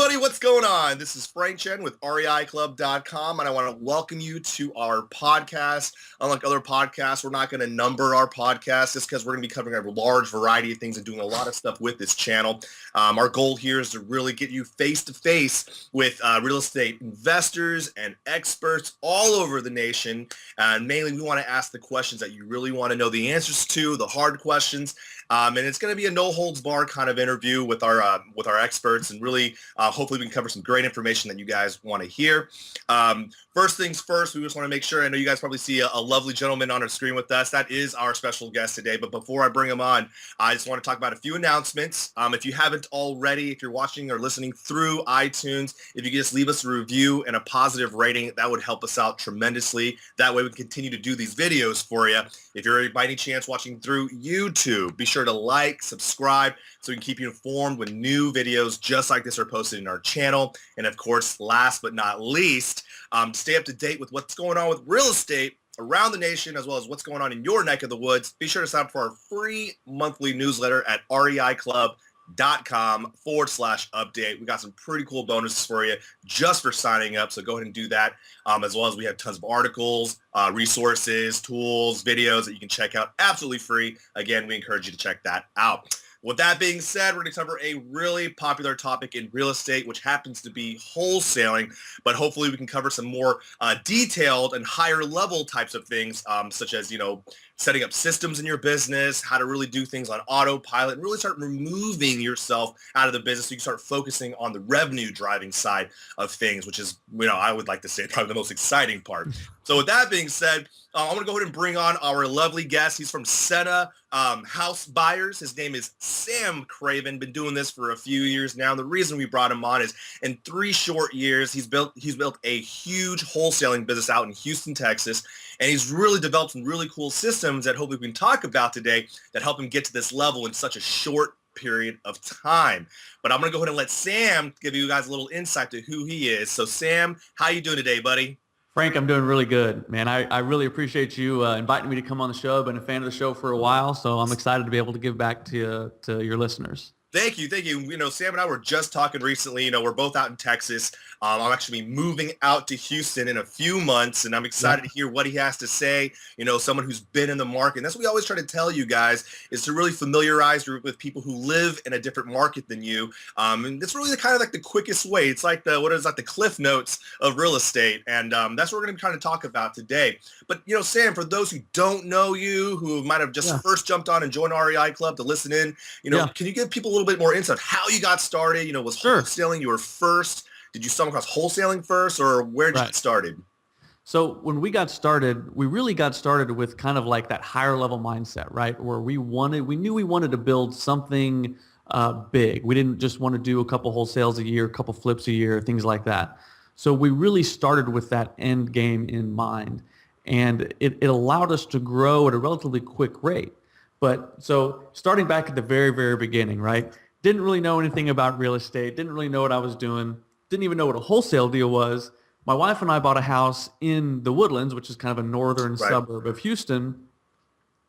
everybody, what's going on? This is Frank Chen with REIClub.com, and I want to welcome you to our podcast. Unlike other podcasts, we're not going to number our podcast just because we're going to be covering a large variety of things and doing a lot of stuff with this channel. Our goal here is to really get you face-to-face with real estate investors and experts all over the nation. And mainly, we want to ask the questions that you really want to know the answers to, the hard questions. And it's going to be a no-holds-barred kind of interview with our experts, and really, hopefully, we can cover some great information that you guys want to hear. First things first, we just want to make sure. I know you guys probably see a lovely gentleman on our screen with us. That is our special guest today. But before I bring him on, I just want to talk about a few announcements. If you haven't already, if you're watching or listening through iTunes, if you could just leave us a review and a positive rating, that would help us out tremendously. That way, we can continue to do these videos for you. If you're by any chance watching through YouTube, be sure to like, subscribe, so we can keep you informed when new videos just like this are posted in our channel. And of course, last but not least, stay up to date with what's going on with real estate around the nation, as well as what's going on in your neck of the woods. Be sure to sign up for our free monthly newsletter at REIClub.com/update. We got some pretty cool bonuses for you just for signing up. So go ahead and do that. As well as we have tons of articles, resources, tools, videos that you can check out absolutely free. Again, we encourage you to check that out. With that being said, we're going to cover a really popular topic in real estate, which happens to be wholesaling, but hopefully we can cover some more detailed and higher level types of things, such as, setting up systems in your business, how to really do things on autopilot, and really start removing yourself out of the business so you can start focusing on the revenue driving side of things, which is, I would like to say probably the most exciting part. So with that being said, I'm going to go ahead and bring on our lovely guest. He's from Senna House Buyers. His name is Sam Craven. Been doing this for a few years now. And the reason we brought him on is in 3 short years, he's built a huge wholesaling business out in Houston, Texas. And he's really developed some really cool systems that hopefully we can talk about today that help him get to this level in such a short period of time. But I'm going to go ahead and let Sam give you guys a little insight to who he is. So Sam, how you doing today, buddy? Frank, I'm doing really good, man. I really appreciate you inviting me to come on the show. I've been a fan of the show for a while, so I'm excited to be able to give back to your listeners. Thank you. Sam and I were just talking recently. We're both out in Texas. I'm actually moving out to Houston in a few months, and I'm excited to hear what he has to say. Someone who's been in the market. And that's what we always try to tell you guys, is to really familiarize you with people who live in a different market than you. And it's really kind of like the quickest way. It's like the Cliff Notes of real estate. And that's what we're going to kind of talk about today. But, Sam, for those who don't know you, who might have just first jumped on and joined REI Club to listen in, can you give people a little bit more insight of how you got started? Was wholesaling your first? Did you stumble across wholesaling first, or where did you get started? So when we got started, we really got started with kind of like that higher level mindset, right? Where we knew we wanted to build something big. We didn't just want to do a couple wholesales a year, a couple flips a year, things like that. So we really started with that end game in mind, and it allowed us to grow at a relatively quick rate. But so starting back at the very, very beginning, right? Didn't really know anything about real estate, didn't really know what I was doing, didn't even know what a wholesale deal was. My wife and I bought a house in the Woodlands, which is kind of a northern suburb of Houston.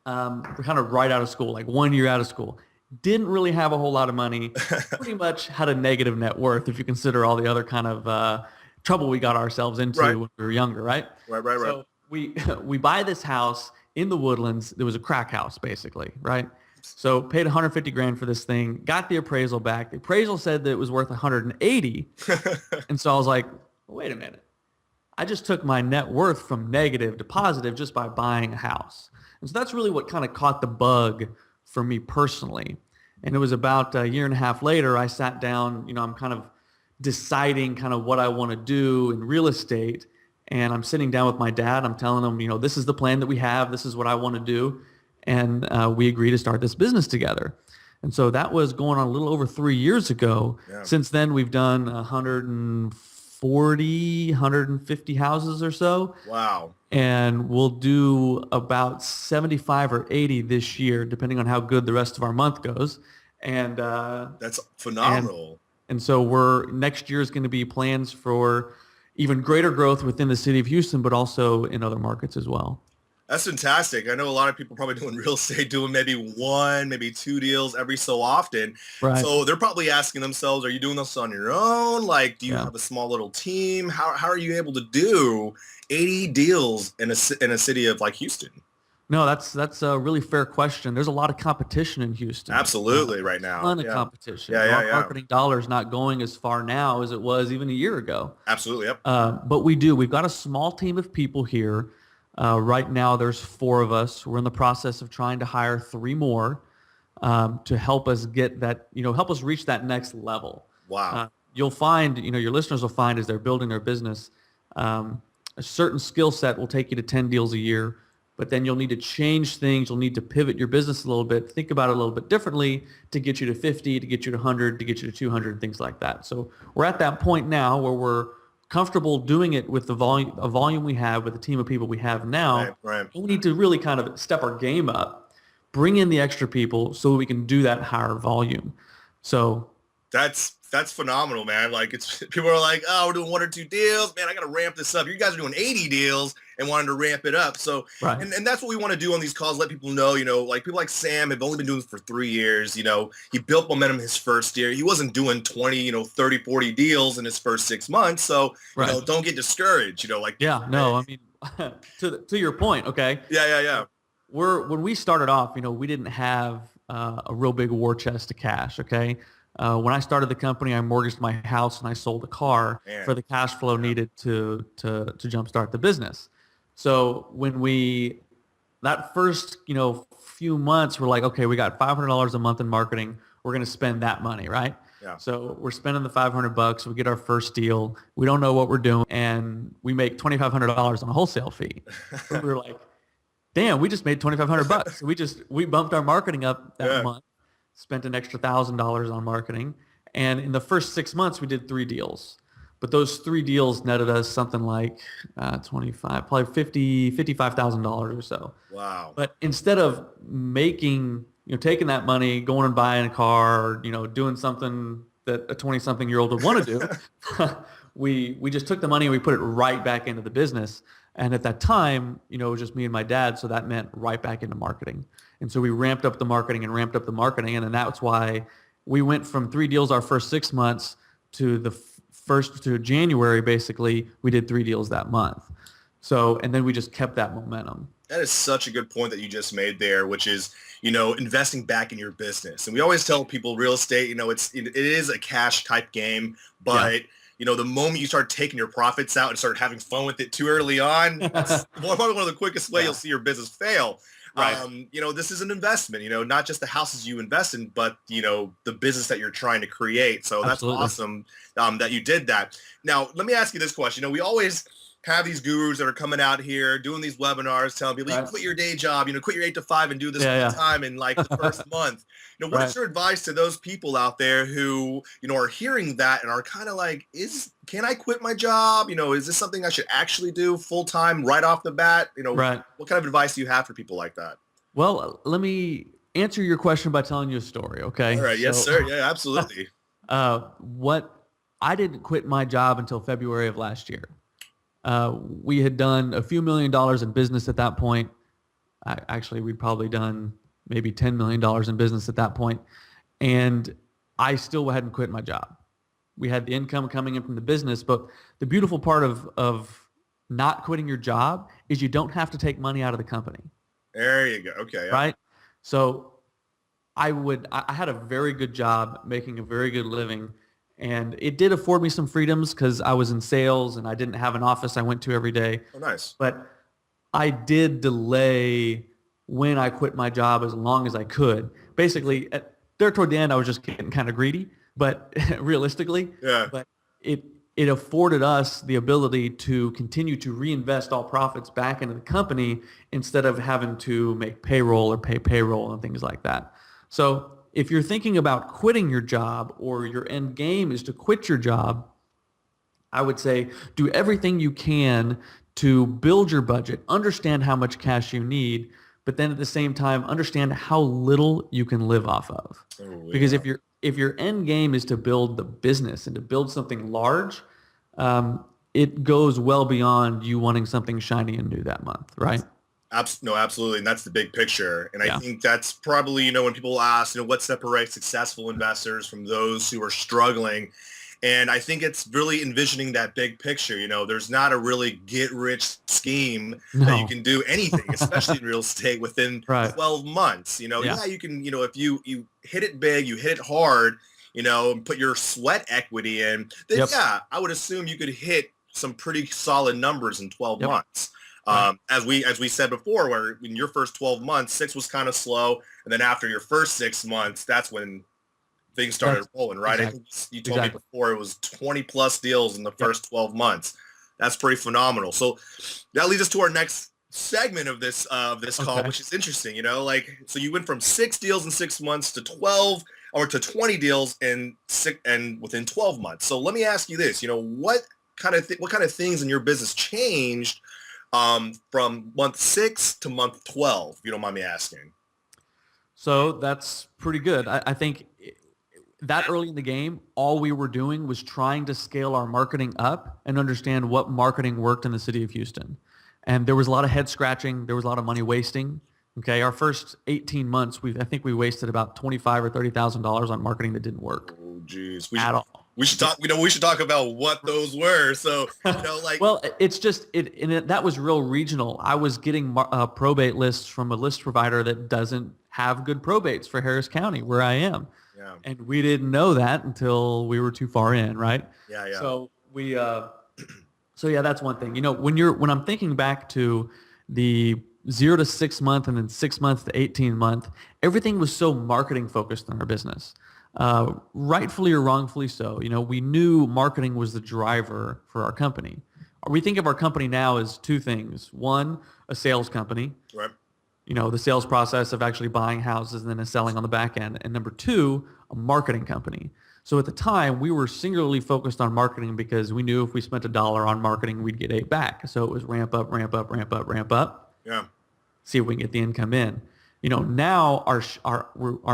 We're kind of right out of school, like 1 year out of school. Didn't really have a whole lot of money, pretty much had a negative net worth if you consider all the other kind of trouble we got ourselves into when we were younger, right? Right. So we buy this house in the Woodlands. There was a crack house, basically, right? So paid $150,000 for this thing, got the appraisal back. The appraisal said that it was worth $180,000. And so I was like, wait a minute. I just took my net worth from negative to positive just by buying a house. And so that's really what kind of caught the bug for me personally. And it was about a year and a half later, I sat down, I'm kind of deciding kind of what I want to do in real estate. And I'm sitting down with my dad. I'm telling him, this is the plan that we have. This is what I want to do. And we agreed to start this business together. And so that was going on a little over 3 years ago. Yeah. Since then, we've done 140, 150 houses or so. Wow. And we'll do about 75 or 80 this year, depending on how good the rest of our month goes. And that's phenomenal. And so next year is going to be plans for even greater growth within the city of Houston, but also in other markets as well. That's fantastic. I know a lot of people probably doing real estate doing maybe one, maybe two deals every so often. Right. So they're probably asking themselves, are you doing this on your own? Like, do you Yeah. have a small little team? How are you able to do 80 deals in a city of like Houston? No, that's a really fair question. There's a lot of competition in Houston. Absolutely A right now. ton of Yeah. competition. Yeah, yeah, Our yeah. marketing dollar is not going as far now as it was even a year ago. Absolutely. Yep. But we do. We've got a small team of people here. Right now, there's 4 of us. We're in the process of trying to hire 3 more to help us get that, help us reach that next level. Wow. You'll find, your listeners will find as they're building their business, a certain skill set will take you to 10 deals a year, but then you'll need to change things. You'll need to pivot your business a little bit, think about it a little bit differently to get you to 50, to get you to 100, to get you to 200, things like that. So we're at that point now where we're comfortable doing it with the volume we have, with the team of people we have now. Right, right. We need to really kind of step our game up, bring in the extra people so we can do that higher volume. So That's phenomenal, man. Like it's people are like, oh, we're doing 1 or 2 deals, man. I got to ramp this up. You guys are doing 80 deals and wanting to ramp it up. So, right. and that's what we want to do on these calls. Let people know, like people like Sam have only been doing this for 3 years. He built momentum his first year. He wasn't doing 20, 30, 40 deals in his first 6 months. So, right. Don't get discouraged. Yeah, no, I mean, to your point, okay. Yeah. When we started off, we didn't have a real big war chest of cash. Okay. When I started the company, I mortgaged my house and I sold a car for the cash flow needed to jumpstart the business. So that first, few months, we're like, okay, we got $500 a month in marketing. We're going to spend that money, right? Yeah. So we're spending the $500. We get our first deal. We don't know what we're doing, and we make $2,500 on a wholesale fee. So we were like, damn, we just made $2,500. So we bumped our marketing up that month. Spent an extra $1,000 on marketing. And in the first 6 months, we did 3 deals. But those 3 deals netted us something like probably $55,000 or so. Wow. But instead of taking that money, going and buying a car, or, doing something that a 20-something-year-old would want to do, we just took the money and we put it right back into the business. And at that time, it was just me and my dad. So that meant right back into marketing. And so we ramped up the marketing. And then that's why we went from 3 deals our first 6 months to the first to January, basically, we did 3 deals that month. So, and then we just kept that momentum. That is such a good point that you just made there, which is, investing back in your business. And we always tell people real estate, it is a cash type game, but the moment you start taking your profits out and start having fun with it too early on, that's probably one of the quickest way you'll see your business fail. Right. This is an investment, not just the houses you invest in, but, the business that you're trying to create. So that's awesome that you did that. Now, let me ask you this question. We always have these gurus that are coming out here doing these webinars telling people, you quit your day job, quit your 8 to 5 and do this full time in like the first month. What's your advice to those people out there who, are hearing that and are kind of like, can I quit my job? Is this something I should actually do full time right off the bat? Right. What kind of advice do you have for people like that? Well, let me answer your question by telling you a story. Okay. All right. Yes, sir. Yeah, absolutely. I didn't quit my job until February of last year. We had done a few $1 million in business at that point. Actually, we'd probably done maybe $10 million in business at that point. And I still hadn't quit my job. We had the income coming in from the business, but the beautiful part of not quitting your job is you don't have to take money out of the company. There you go. Okay. Yeah. Right? So I had a very good job making a very good living. And it did afford me some freedoms because I was in sales and I didn't have an office I went to every day. Oh, nice. But I did delay when I quit my job as long as I could. Basically, toward the end, I was just getting kind of greedy, but realistically, but it afforded us the ability to continue to reinvest all profits back into the company instead of having to make payroll or pay payroll and things like that. So if you're thinking about quitting your job or your end game is to quit your job, I would say do everything you can to build your budget, understand how much cash you need, but then at the same time, understand how little you can live off of. Because if your end game is to build the business and to build something large, it goes well beyond you wanting something shiny and new that month, right? No, absolutely. And that's the big picture. And I Yeah. think that's probably, when people ask, what separates successful investors from those who are struggling. And I think it's really envisioning that big picture. There's not a really get rich scheme that you No. can do anything, especially in real estate within Right. 12 months. Yeah. Yeah, you can, if you hit it big, you hit it hard, and put your sweat equity in, then Yep. yeah, I would assume you could hit some pretty solid numbers in 12 Yep. months. Right. As we said before, where in your first 12 months, 6 was kind of slow, and then after your first 6 months, that's when things started rolling, right? Exactly. I think you told me before it was 20 plus deals in the first 12 months. That's pretty phenomenal. So that leads us to our next segment of this call, which is interesting. So you went from 6 deals in 6 months to 12 or to 20 deals in within 12 months. So let me ask you this: what kind of things in your business changed from month 6 to month 12, if you don't mind me asking? So that's pretty good. I think that early in the game, all we were doing was trying to scale our marketing up and understand what marketing worked in the city of Houston. And there was a lot of head scratching. There was a lot of money wasting. Okay. Our first 18 months, I think we wasted about $25,000 or $30,000 on marketing that didn't work. Oh, geez. At all. We should talk. We should talk about what those were. So, well, it's just that was real regional. I was getting probate lists from a list provider that doesn't have good probates for Harris County, where I am. Yeah. And we didn't know that until we were too far in, right? Yeah, yeah. So that's one thing. When I'm thinking back to the 0 to 6 month and then 6 months to 18 month, everything was so marketing focused in our business. Rightfully or wrongfully so. We knew marketing was the driver for our company. We think of our company now as two things. One, a sales company. Right. The sales process of actually buying houses and then selling on the back end. And number two, a marketing company. So at the time, we were singularly focused on marketing because we knew if we spent $1 on marketing, we'd get $8 back. So it was ramp up, ramp up, ramp up, ramp up. Yeah. See if we can get the income in. Now our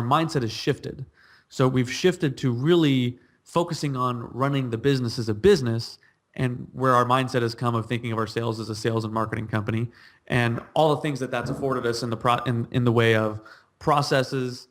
mindset has shifted. So we've shifted to really focusing on running the business as a business, and where our mindset has come of thinking of our sales as a sales and marketing company, and all the things that's afforded us in the way of processes,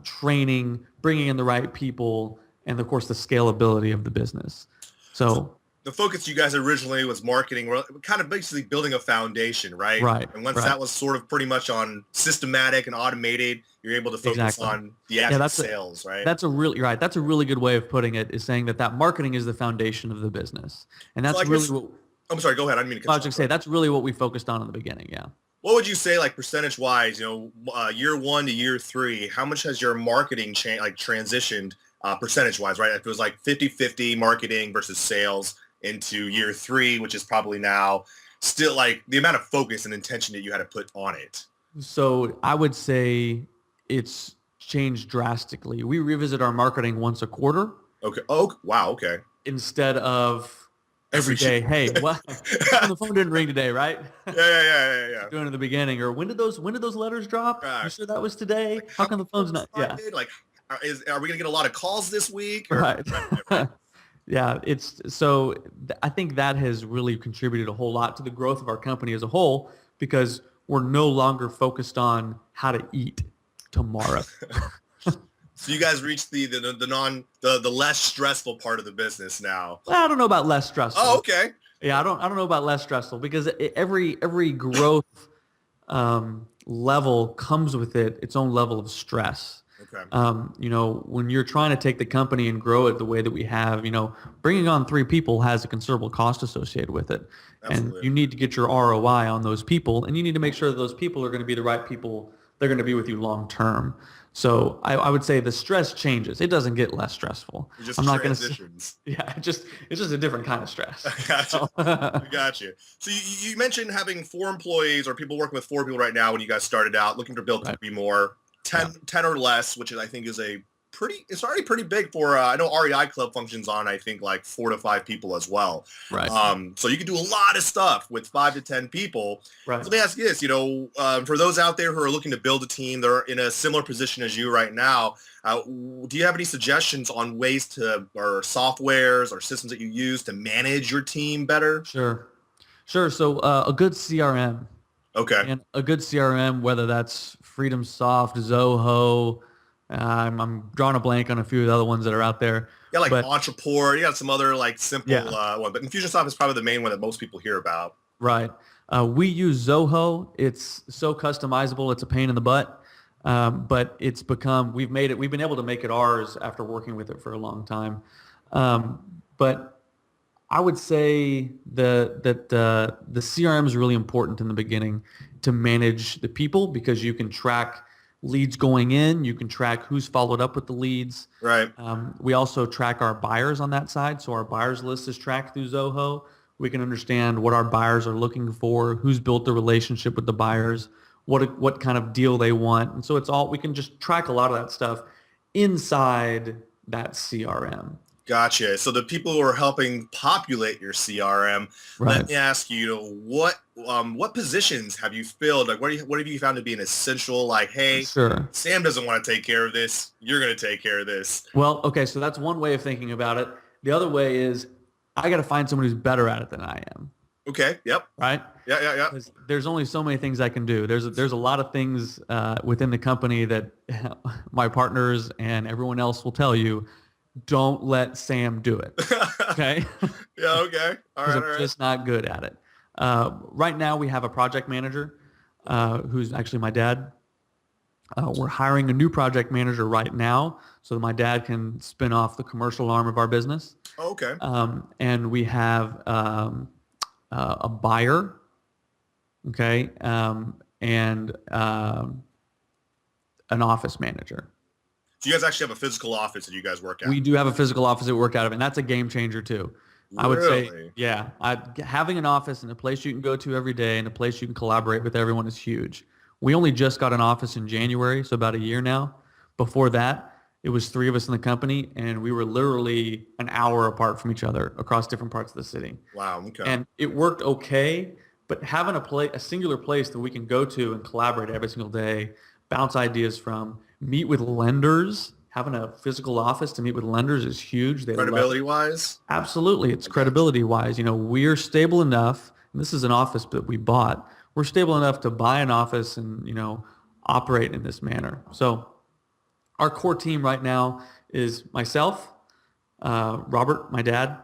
training, bringing in the right people, and of course the scalability of the business. So the focus you guys originally was marketing, kind of basically building a foundation, right? Right. And once that was sort of pretty much on systematic and automated, you're able to focus on the actual sales, right? That's a really good way of putting it, is saying that marketing is the foundation of the business. And that's I'm sorry, go ahead. I didn't mean to cut you off. I was going to say, that's really what we focused on in the beginning, yeah. What would you say, like percentage wise, year 1 to year 3, how much has your marketing transitioned percentage wise, right? If it was like 50-50 marketing versus sales into year 3, which is probably now still like the amount of focus and intention that you had to put on it. So I would say it's changed drastically. We revisit our marketing once a quarter. Okay. Oh, wow. Okay. Instead of every day. Hey, what? The phone didn't ring today, right? Yeah. Doing it in the beginning, or when did those letters drop? You sure that was today? Like, how come the phone's not? Yeah. Like, are we gonna get a lot of calls this week? Right. Yeah. I think that has really contributed a whole lot to the growth of our company as a whole, because we're no longer focused on how to eat tomorrow. So you guys reached the less stressful part of the business now. Well, I don't know about less stressful. Oh, okay. Yeah, I don't know about less stressful, because every growth level comes with its own level of stress. Okay. When you're trying to take the company and grow it the way that we have, bringing on 3 people has a considerable cost associated with it. Absolutely. And you need to get your ROI on those people, and you need to make sure that those people are going to be the right people. They're going to be with you long term. So I would say the stress changes. It doesn't get less stressful. I'm not going to. Yeah, it's just a different kind of stress. I got you. So you mentioned having 4 employees, or people working with 4 people right now when you guys started out, looking to build 3 more, 10 or less, which I think is it's already pretty big for, I know REIClub functions on, I think, like 4 to 5 people as well. Right. So you can do a lot of stuff with 5 to 10 people. Right. So let me ask you this, for those out there who are looking to build a team, they're in a similar position as you right now. Do you have any suggestions on ways or softwares or systems that you use to manage your team better? Sure. So a good CRM Okay. And a good CRM, whether that's Freedom Soft, Zoho, I'm drawing a blank on a few of the other ones that are out there, Yeah, like but Entreport. You got some other like simple yeah, one, but Infusionsoft is probably the main one that most people hear about. right. We use Zoho. It's so customizable. It's a pain in the butt, but we've been able to make it ours after working with it for a long time. But I would say the CRM is really important in the beginning to manage the people because you can track leads going in, you can track who's followed up with the leads. Right. We also track our buyers on that side, so our buyers list is tracked through Zoho. We can understand what our buyers are looking for, who's built the relationship with the buyers, what kind of deal they want, and so we can just track a lot of that stuff inside that CRM. Gotcha. So the people who are helping populate your CRM, let Right. me ask you, what positions have you filled? Like what have you found to be an essential? Like, hey, Sure. Sam doesn't want to take care of this. You're going to take care of this. Well, okay, so that's one way of thinking about it. The other way is I got to find someone who's better at it than I am, Okay. Yep. right? Yeah. Yeah. Yeah. Because there's only so many things I can do. There's a lot of things within the company that my partners and everyone else will tell you, don't let Sam do it, okay? Yeah. Okay. All Because right. I'm All right. just not good at it. Right now, we have a project manager who's actually my dad. We're hiring a new project manager right now so that my dad can spin off the commercial arm of our business. Okay. And we have a buyer, okay, and an office manager. So you guys actually have a physical office that you guys work We at? do have a physical office that we work out of, and that's a game changer too. I would say, Really? yeah, having an office and a place you can go to every day and a place you can collaborate with everyone is huge. We only just got an office in January, so about a year now. Before that, it was three of us in the company, and we were literally an hour apart from each other across different parts of the city. Wow. Okay. And it worked okay, but having a singular place that we can go to and collaborate every single day, bounce ideas from, meet with lenders, having a physical office to meet with lenders is huge. They love it. Credibility wise? Absolutely. It's I got you. credibility wise. We're stable enough, and this is an office that we bought. We're stable enough to buy an office and, operate in this manner. So our core team right now is myself, Robert, my dad,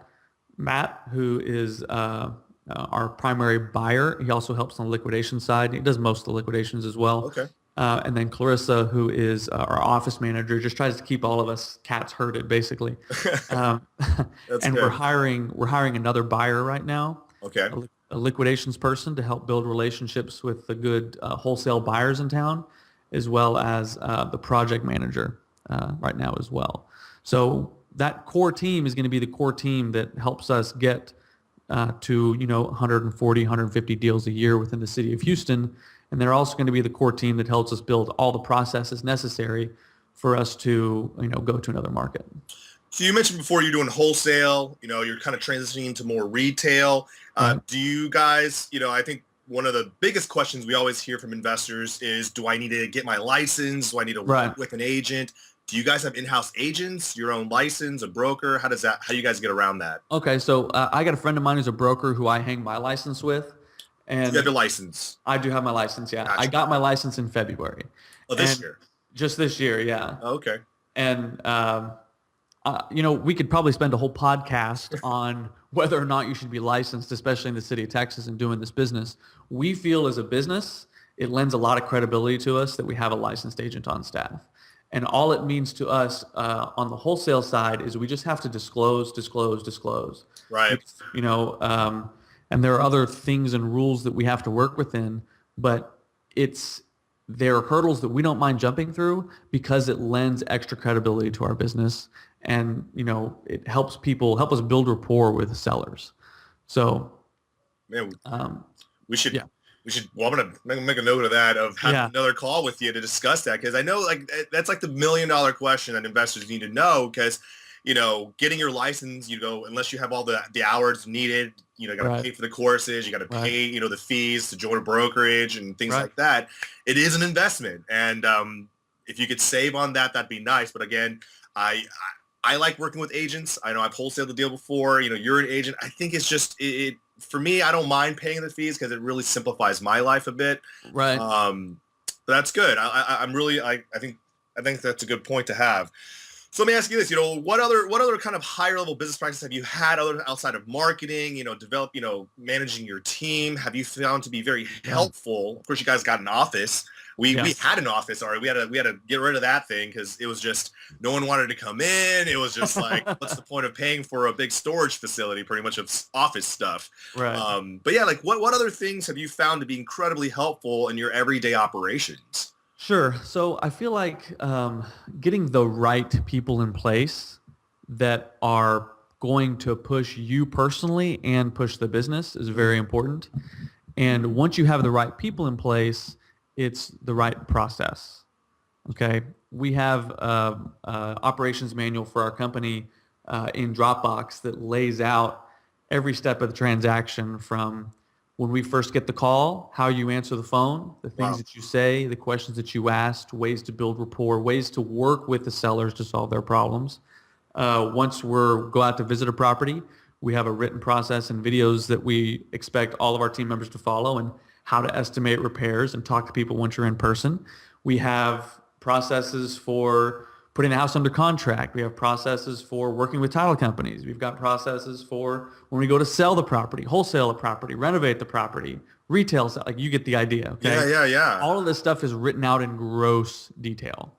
Matt, who is our primary buyer. He also helps on the liquidation side. He does most of the liquidations as well. Okay. And then Clarissa, who is our office manager, just tries to keep all of us cats herded, basically. Um, That's and we're good. hiring another buyer right now, Okay. a liquidations person to help build relationships with the good wholesale buyers in town, as well as the project manager right now as well. So that core team is going to be the core team that helps us get to 140, 150 deals a year within the city of Houston. And they're also going to be the core team that helps us build all the processes necessary for us to go to another market. So you mentioned before you're doing wholesale, you're kind of transitioning to more retail. Right. Do you guys, I think one of the biggest questions we always hear from investors is, do I need to get my license? Do I need to Right. work with an agent? Do you guys have in-house agents, your own license, a broker? How do you guys get around that? Okay, so I got a friend of mine who's a broker who I hang my license with, You have and your license. I do have my license. Yeah, I Gotcha. got my license in February, Oh, this and year. just this year. Yeah, Oh, okay. and we could probably spend a whole podcast on whether or not you should be licensed, especially in the city of Texas and doing this business. We feel as a business, it lends a lot of credibility to us that we have a licensed agent on staff. And all it means to us on the wholesale side is we just have to disclose. Right. And there are other things and rules that we have to work within, but there are hurdles that we don't mind jumping through because it lends extra credibility to our business, and it helps us build rapport with sellers. So, Man, um, we should yeah, well, I'm gonna make a note of that, of having yeah, another call with you to discuss that, because I know that's like the $1 million question that investors need to know, because getting your license, unless you have all the hours needed, you got to right, pay for the courses, you got to right, pay the fees to join a brokerage and things right, like that. It is an investment, and if you could save on that, that'd be nice. But again, I like working with agents. I know I've wholesaled the deal before. You're an agent. I think it's just for me, I don't mind paying the fees because it really simplifies my life a bit. Right. That's good. I'm really, I think that's a good point to have. So let me ask you this, what other kind of higher level business practices have you had outside of marketing, develop, managing your team? Have you found to be very helpful? Of course, you guys got an office. We had an office already. We had to get rid of that thing because it was just no one wanted to come in. It was just like, what's the point of paying for a big storage facility, pretty much of office stuff. Right. But yeah, like what other things have you found to be incredibly helpful in your everyday operations? Sure. So I feel like getting the right people in place that are going to push you personally and push the business is very important. And once you have the right people in place, it's the right process. Okay. We have operations manual for our company in Dropbox that lays out every step of the transaction from when we first get the call, how you answer the phone, the things that you say, the questions that you asked, ways to build rapport, ways to work with the sellers to solve their problems. Once go out to visit a property, we have a written process and videos that we expect all of our team members to follow, and how to estimate repairs and talk to people once you're in person. We have processes for putting the house under contract. We have processes for working with title companies. We've got processes for when we go to sell the property, wholesale the property, renovate the property, retail, like you get the idea. Okay. Yeah. All of this stuff is written out in gross detail.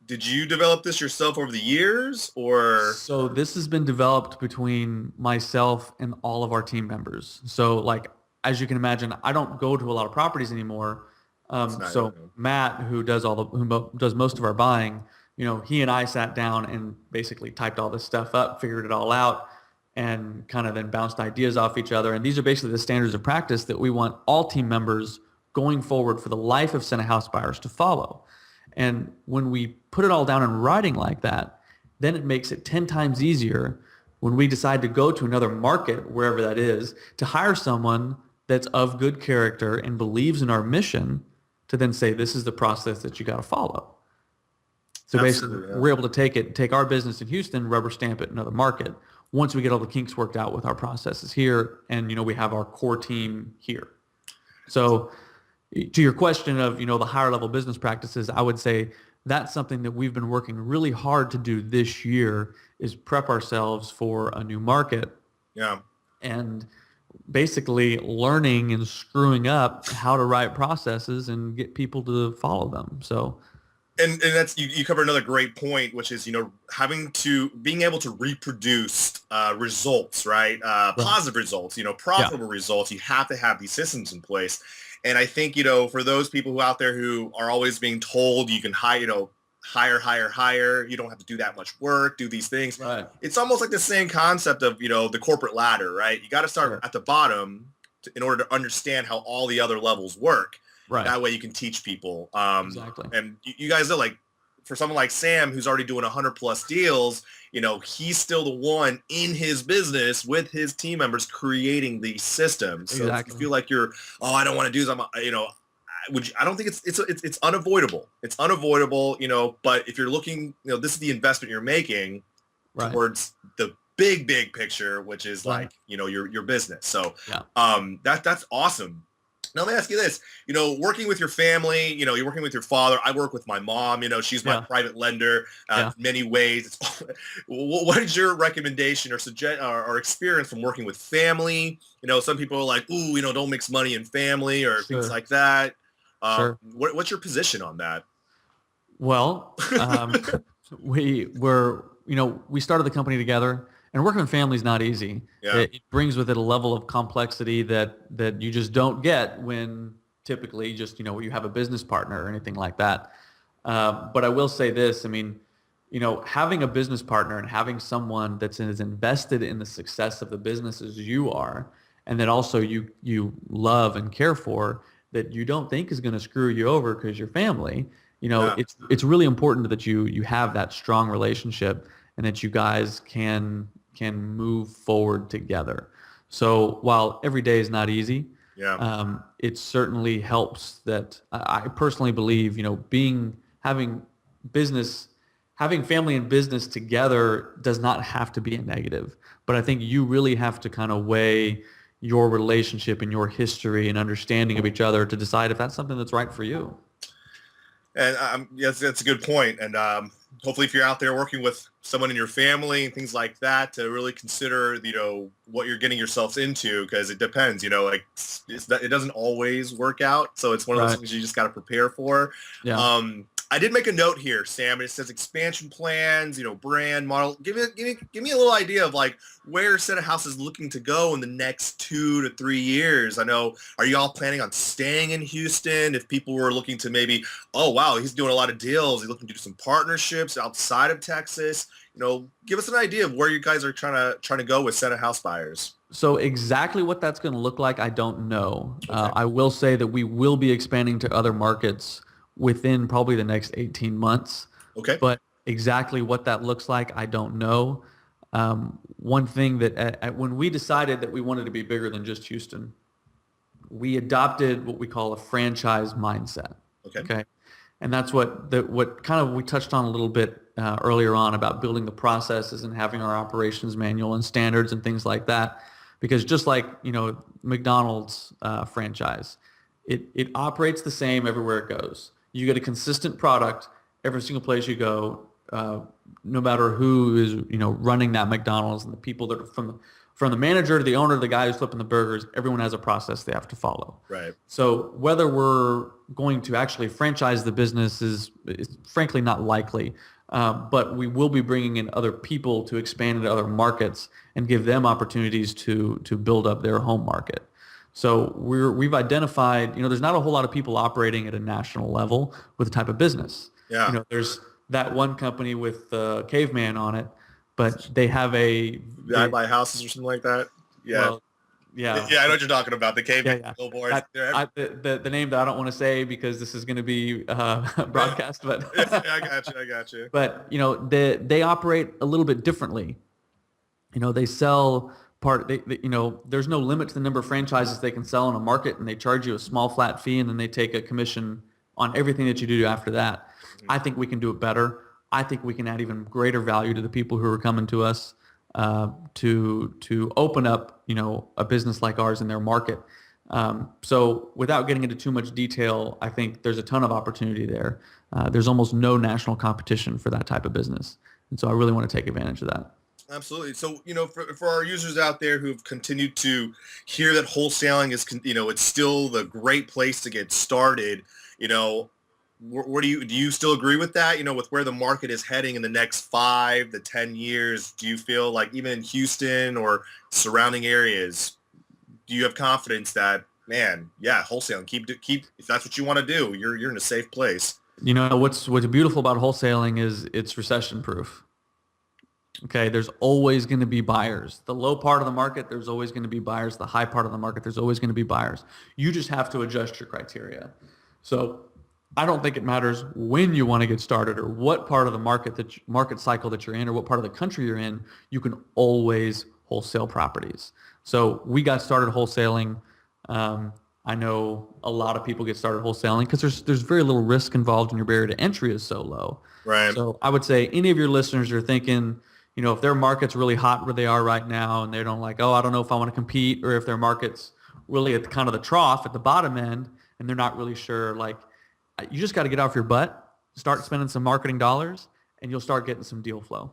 Did you develop this yourself over the years, or? So this has been developed between myself and all of our team members. So like, as you can imagine, I don't go to a lot of properties anymore. So Matt, who does most of our buying, he and I sat down and basically typed all this stuff up, figured it all out, and kind of then bounced ideas off each other. And these are basically the standards of practice that we want all team members going forward for the life of Senate house buyers to follow. And when we put it all down in writing like that, then it makes it 10 times easier when we decide to go to another market, wherever that is, to hire someone that's of good character and believes in our mission, to then say, this is the process that you got to follow. So basically, we're able to take our business in Houston, rubber stamp it in another market. Once we get all the kinks worked out with our processes here, and we have our core team here. So to your question of the higher level business practices, I would say that's something that we've been working really hard to do this year, is prep ourselves for a new market. Yeah. And basically learning and screwing up how to write processes and get people to follow them. So, and that's, you cover another great point, which is, being able to reproduce results, right? Positive results, profitable results. You have to have these systems in place. And I think, for those people who out there who are always being told you can hire, hire, you don't have to do that much work, do these things. Right. It's almost like the same concept of, the corporate ladder, right? You got to start at the bottom in order to understand how all the other levels work. Right. That way you can teach people. Exactly. And you guys know, like, for someone like Sam, who's already doing 100 plus deals, he's still the one in his business with his team members creating these systems. So if you feel like I don't want to do this, I don't think it's unavoidable. It's unavoidable, but if you're looking, this is the investment you're making towards the big picture, which is like, your business. So that's awesome. Now let me ask you this, working with your family, you're working with your father. I work with my mom, she's my private lender in many ways. What is your recommendation or experience from working with family? Some people are like, ooh, don't mix money and family or things like that. What's your position on that? Well, we started the company together, and working with family is not easy. Yeah. It brings with it a level of complexity that you just don't get when typically just, you have a business partner or anything like that. But I will say this, having a business partner and having someone that's as invested in the success of the business as you are, and that also you love and care for, that you don't think is going to screw you over because you're family, it's really important that you have that strong relationship and that you guys can move forward together. So while every day is not easy, it certainly helps that I personally believe, having business having family and business together does not have to be a negative, but I think you really have to kind of weigh your relationship and your history and understanding of each other to decide if that's something that's right for you. And yes, that's a good point. And hopefully, if you're out there working with someone in your family and things like that, to really consider, what you're getting yourselves into, because it depends. Like it doesn't always work out, so it's one of those things you just got to prepare for. Yeah. I did make a note here, Sam. And it says expansion plans, brand model. Give me a little idea of like where Center House is looking to go in the next 2 to 3 years. I know. Are you all planning on staying in Houston? If people were looking to maybe, oh wow, he's doing a lot of deals. He's looking to do some partnerships outside of Texas. Give us an idea of where you guys are trying to go with Center House buyers. So exactly what that's going to look like, I don't know. Okay. I will say that we will be expanding to other markets within probably the next 18 months. Okay. But exactly what that looks like, I don't know. One thing that when we decided that we wanted to be bigger than just Houston, we adopted what we call a franchise mindset. Okay. And that's what kind of we touched on a little bit earlier on about building the processes and having our operations manual and standards and things like that. Because just like, McDonald's franchise, it operates the same everywhere it goes. You get a consistent product every single place you go, no matter who is, running that McDonald's, and the people that are from the manager to the owner to the guy who's flipping the burgers, everyone has a process they have to follow. Right. So whether we're going to actually franchise the business is frankly not likely, but we will be bringing in other people to expand into other markets and give them opportunities to build up their home market. So we've identified, there's not a whole lot of people operating at a national level with the type of business. Yeah. There's that one company with Caveman on it, but they have I buy houses or something like that. Yeah. Well, yeah. Yeah, I know what you're talking about. The Caveman billboards. The name that I don't want to say because this is going to be broadcast, but I got you. But they operate a little bit differently. They sell there's no limit to the number of franchises they can sell in a market, and they charge you a small flat fee, and then they take a commission on everything that you do after that. Mm-hmm. I think we can do it better. I think we can add even greater value to the people who are coming to us to open up, a business like ours in their market. So without getting into too much detail, I think there's a ton of opportunity there. There's almost no national competition for that type of business. And so I really want to take advantage of that. Absolutely. So, for our users out there who've continued to hear that wholesaling is, it's still the great place to get started, where do you still agree with that? With where the market is heading in the next 5 to 10 years, do you feel like even in Houston or surrounding areas, do you have confidence that, man, yeah, wholesaling, keep, if that's what you want to do, you're in a safe place. What's beautiful about wholesaling is it's recession proof. Okay, there's always going to be buyers. The low part of the market, there's always going to be buyers. The high part of the market, there's always going to be buyers. You just have to adjust your criteria. So I don't think it matters when you want to get started or what part of the market cycle that you're in or what part of the country you're in. You can always wholesale properties. So we got started wholesaling. I know a lot of people get started wholesaling because there's very little risk involved, and your barrier to entry is so low. Right. So I would say any of your listeners are thinking, if their market's really hot where they are right now and they don't I don't know if I want to compete, or if their market's really at kind of the trough at the bottom end and they're not really sure, you just got to get off your butt, start spending some marketing dollars, and you'll start getting some deal flow.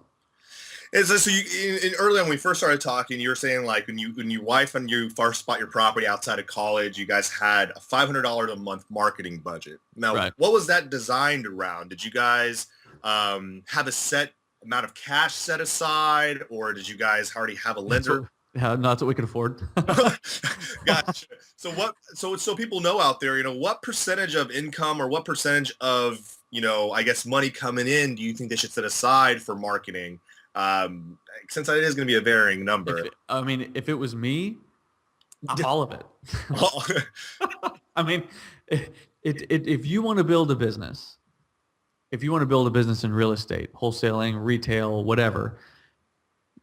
And so early when we first started talking, you were saying when your wife and you first bought your property outside of college, you guys had a $500 a month marketing budget. Now, right. What was that designed around? Did you guys have a set amount of cash set aside, or did you guys already have a lender? That's what we could afford. Gotcha. So people know out there, what percentage of income or what percentage of, I guess money coming in do you think they should set aside for marketing? Since it is going to be a varying number. If it was me, all of it. If you want to build a business, in real estate, wholesaling, retail, whatever,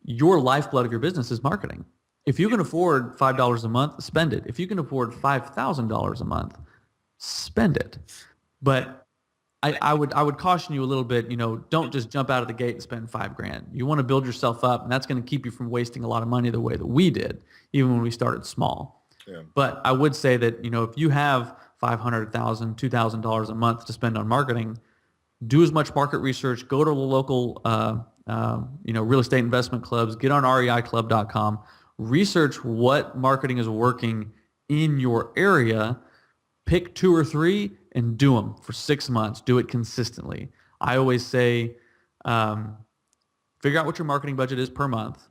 your lifeblood of your business is marketing. If you can afford $5 a month, spend it. If you can afford $5,000 a month, spend it. But I would caution you a little bit, don't just jump out of the gate and spend $5,000. You want to build yourself up, and that's going to keep you from wasting a lot of money the way that we did, even when we started small. Yeah. But I would say that, if you have $500,000, $2,000 a month to spend on marketing, do as much market research, go to the local, real estate investment clubs, get on REIclub.com, research what marketing is working in your area, pick 2 or 3 and do them for 6 months. Do it consistently. I always say, figure out what your marketing budget is per month.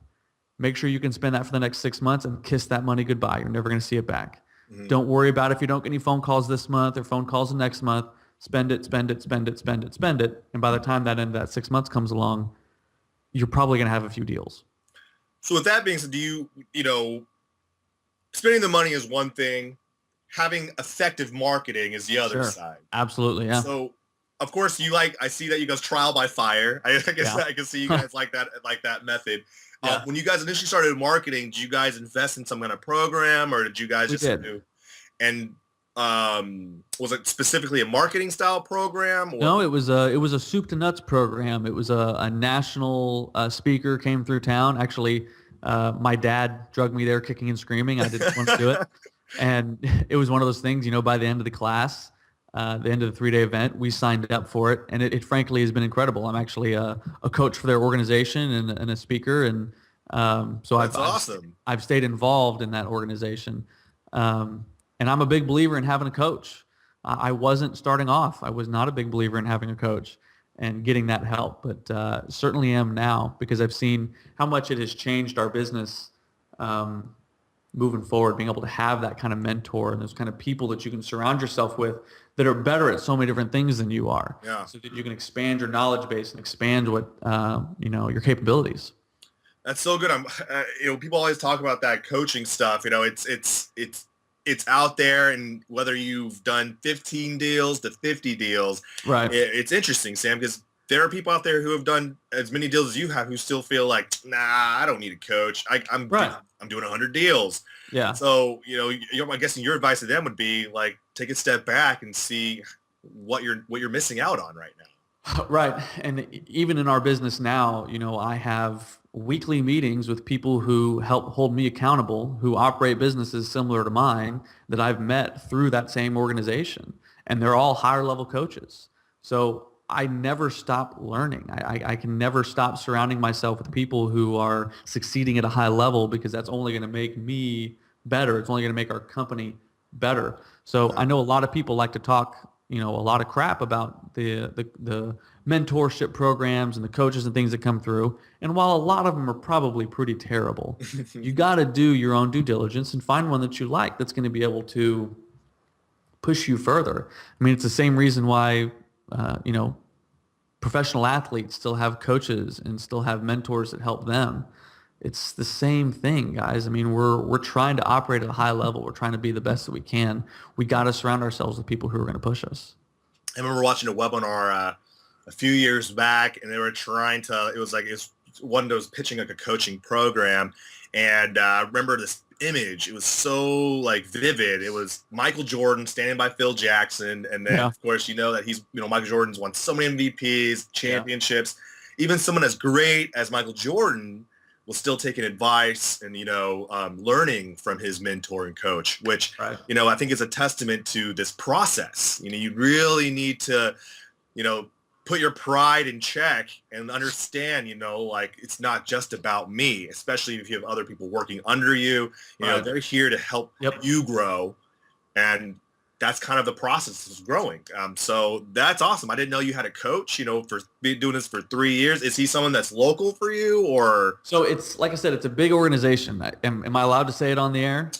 Make sure you can spend that for the next 6 months and kiss that money goodbye. You're never going to see it back. Mm-hmm. Don't worry about if you don't get any phone calls this month or phone calls the next month. Spend it, spend it, spend it, spend it, spend it. And by the time that end of that 6 months comes along, you're probably going to have a few deals. So with that being said, spending the money is one thing. Having effective marketing is the other side. Absolutely, yeah. So, of course, I see that you guys trial by fire. I can see you guys like that method. Yeah. When you guys initially started marketing, did you guys invest in some kind of program, or did you guys do? And was it specifically a marketing style program? Or? No, it was a soup to nuts program. It was a national speaker came through town. Actually, my dad drugged me there kicking and screaming. I didn't want to do it. And it was one of those things, by the end of the class, the end of the 3-day event, we signed up for it. And it frankly has been incredible. I'm actually a coach for their organization and a speaker. And so I've stayed involved in that organization. And I'm a big believer in having a coach. I wasn't starting off. I was not a big believer in having a coach and getting that help, but certainly am now, because I've seen how much it has changed our business moving forward, being able to have that kind of mentor and those kind of people that you can surround yourself with that are better at so many different things than you are. Yeah. So that you can expand your knowledge base and expand what, your capabilities. That's so good. People always talk about that coaching stuff. It's out there, and whether you've done 15 deals to 50 deals, right? It's interesting, Sam, because there are people out there who have done as many deals as you have who still feel like, nah, I don't need a coach. I'm doing 100 deals. Yeah. So, I'm guessing your advice to them would be like, take a step back and see what you're missing out on right now. Right. And even in our business now, I have weekly meetings with people who help hold me accountable, who operate businesses similar to mine that I've met through that same organization. And they're all higher level coaches. So I never stop learning. I can never stop surrounding myself with people who are succeeding at a high level, because that's only going to make me better. It's only going to make our company better. So I know a lot of people like to talk, a lot of crap about the mentorship programs and the coaches and things that come through. And while a lot of them are probably pretty terrible, you got to do your own due diligence and find one that you like that's going to be able to push you further. I mean, it's the same reason why professional athletes still have coaches and still have mentors that help them. It's the same thing, guys. I mean, we're trying to operate at a high level. We're trying to be the best that we can. We got to surround ourselves with people who are going to push us. I remember watching a webinar a few years back, and they were it was one of those pitching like a coaching program. And I remember this image. It was so vivid. It was Michael Jordan standing by Phil Jackson. And then of course, that he's, Michael Jordan's won so many MVPs, championships. Even someone as great as Michael Jordan was still taking advice and, learning from his mentor and coach, which, I think is a testament to this process. You really need to, put your pride in check and understand, it's not just about me, especially if you have other people working under you. They're here to help you grow. And that's kind of the process of growing. So that's awesome. I didn't know you had a coach, for doing this for 3 years. Is he someone that's local for you, or? So it's, like I said, it's a big organization. Am I allowed to say it on the air?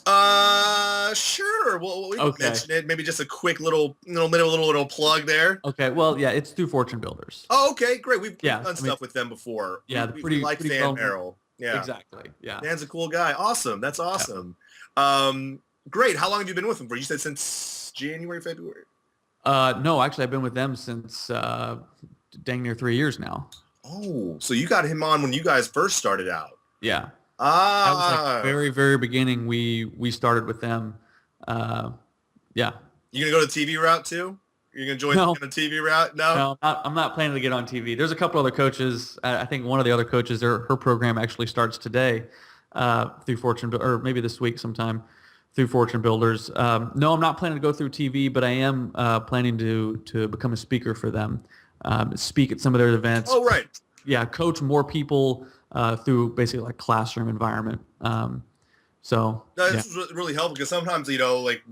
Sure. Well, we can mention it. Maybe just a quick little plug there. Okay. Well, yeah, it's through Fortune Builders. Oh, okay. Great. We've done stuff with them before. Yeah. We like Dan Merrill. Yeah. Exactly. Yeah. Dan's a cool guy. Awesome. That's awesome. Yeah. Great. How long have you been with them for? You said since January, February? No, actually, I've been with them since dang near 3 years now. Oh, so you got him on when you guys first started out. Yeah. That was very, very beginning. We started with them. Yeah. You gonna go the TV route too? You're going to join No. the TV route? No? No, I'm not planning to get on TV. There's a couple other coaches. I think one of the other coaches, her program actually starts today through Fortune, or maybe this week sometime through Fortune Builders. No, I'm not planning to go through TV, but I am planning to become a speaker for them, speak at some of their events. Oh, right. Yeah, coach more people through basically like classroom environment. So no, this is really helpful because sometimes, like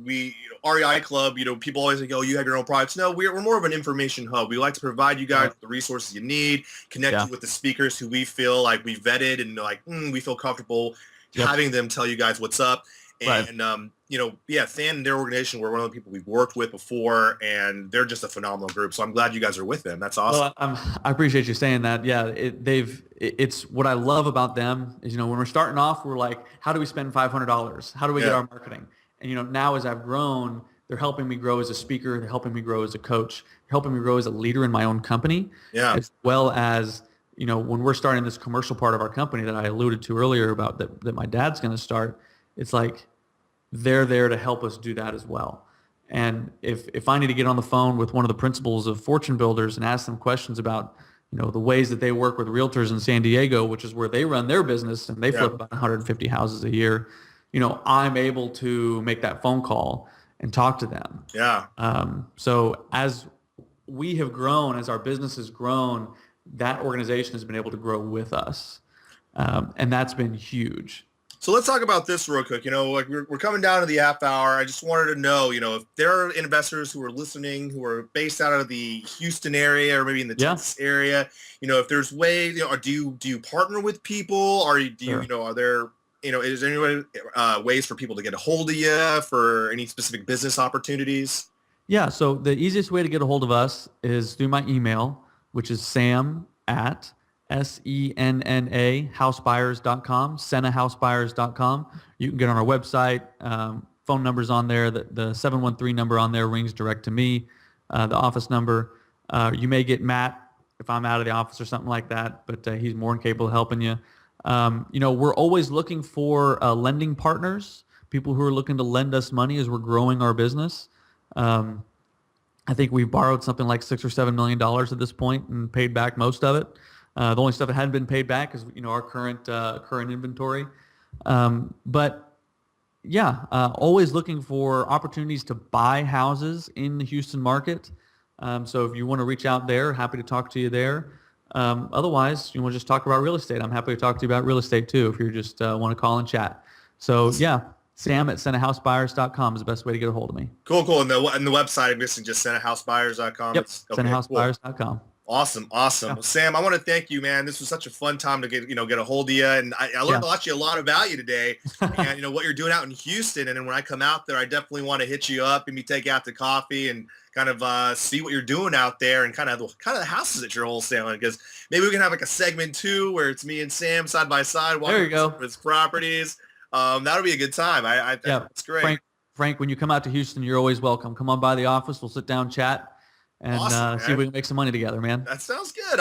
REI Club, people always think, oh, you have your own products. No, we're more of an information hub. We like to provide you guys with the resources you need, connect you with the speakers who we feel like we vetted and like, we feel comfortable having them tell you guys what's up. And, Fan and their organization were one of the people we've worked with before, and they're just a phenomenal group. So I'm glad you guys are with them. That's awesome. Well, I appreciate you saying that. Yeah, it's what I love about them is, when we're starting off, we're like, how do we spend $500? How do we get our marketing? And, now as I've grown, they're helping me grow as a speaker. They're helping me grow as a coach. They're helping me grow as a leader in my own company. Yeah. As well as, when we're starting this commercial part of our company that I alluded to earlier about that my dad's going to start, it's like they're there to help us do that as well. And if I need to get on the phone with one of the principals of Fortune Builders and ask them questions about, the ways that they work with realtors in San Diego, which is where they run their business and they flip about 150 houses a year, I'm able to make that phone call and talk to them. Yeah. So as we have grown, as our business has grown, that organization has been able to grow with us. And that's been huge. So let's talk about this real quick. Like we're coming down to the half hour. I just wanted to know, if there are investors who are listening, who are based out of the Houston area or maybe in the Texas area, if there's ways, or do you partner with people, or are there, is there any ways for people to get a hold of you for any specific business opportunities? Yeah. So the easiest way to get a hold of us is through my email, which is SENNA housebuyers.com, senahousebuyers.com. You can get on our website. Phone number's on there. The 713 number on there rings direct to me, the office number. You may get Matt if I'm out of the office or something like that, but he's more than capable of helping you. We're always looking for lending partners, people who are looking to lend us money as we're growing our business. I think we've borrowed something like $6 or $7 million at this point and paid back most of it. The only stuff that hadn't been paid back is, our current inventory. Always looking for opportunities to buy houses in the Houston market. So if you want to reach out there, happy to talk to you there. Otherwise, you want to just talk about real estate, I'm happy to talk to you about real estate too, if you just want to call and chat. So Sam at senahousebuyers.com is the best way to get a hold of me. Cool. And the website, I'm guessing just senahousebuyers.com. Yep, senahousebuyers.com. Awesome. Yeah. Well, Sam, I want to thank you, man. This was such a fun time to get a hold of you. And I learned a lot about you today and, what you're doing out in Houston. And then when I come out there, I definitely want to hit you up and maybe take you out to coffee and kind of see what you're doing out there and kind of the houses that you're wholesaling, because maybe we can have like a segment 2 where it's me and Sam side by side walking his properties. That'll be a good time. I think it's great. Frank, when you come out to Houston, you're always welcome. Come on by the office. We'll sit down, chat. And see if we can make some money together, man. That sounds good.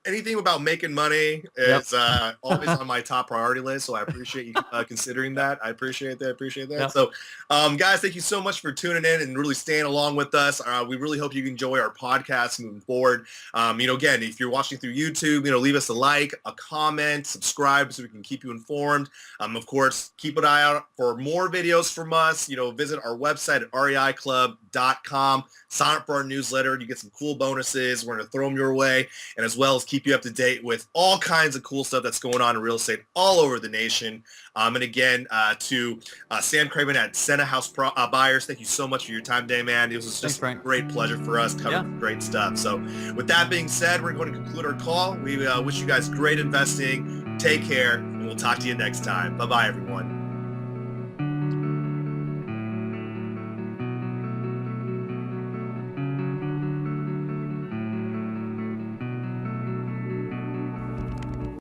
Anything about making money is always on my top priority list. So I appreciate you considering that. I appreciate that. Yep. So, guys, thank you so much for tuning in and really staying along with us. We really hope you enjoy our podcast moving forward. Again, if you're watching through YouTube, leave us a like, a comment, subscribe so we can keep you informed. Of course, keep an eye out for more videos from us. Visit our website at REIclub.com. Sign up for our newsletter. You get some cool bonuses. We're going to throw them your way, and as well as keep you up to date with all kinds of cool stuff that's going on in real estate all over the nation. And again, to Sam Craven at Sena House Buyers, thank you so much for your time today, man. It was just a great pleasure for us covering great stuff. So with that being said, we're going to conclude our call. We wish you guys great investing. Take care, and we'll talk to you next time. Bye-bye, everyone.